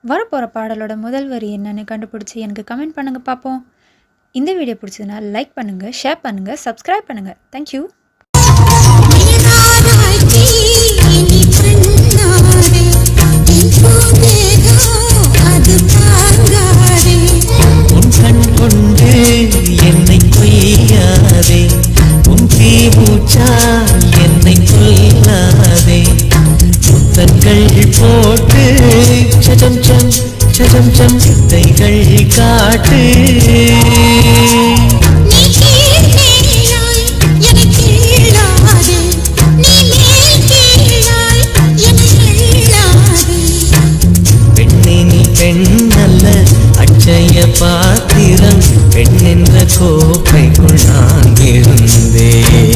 வரப்போகிற பாடலோட முதல் வரி என்னன்னு கண்டுபிடிச்சி எனக்கு கமெண்ட் பண்ணுங்கள் பார்ப்போம். இந்த வீடியோ பிடிச்சதுன்னா லைக் பண்ணுங்கள், ஷேர் பண்ணுங்கள், சப்ஸ்கிரைப் பண்ணுங்கள். தேங்க்யூ. என்னை கொய்யாதே, உன் தீபூச்சா என்னை கொல்லாதே, முத்தங்கள் போட்டு சஜம் சம் சஜம் சம் சித்தைகள் காட்டு. பெண்ணே நீ பெண்ணல்ல, அட்சய பாத்திரம், பெண் என்ற கோப்பைக்குள் நான் இருந்தேன்.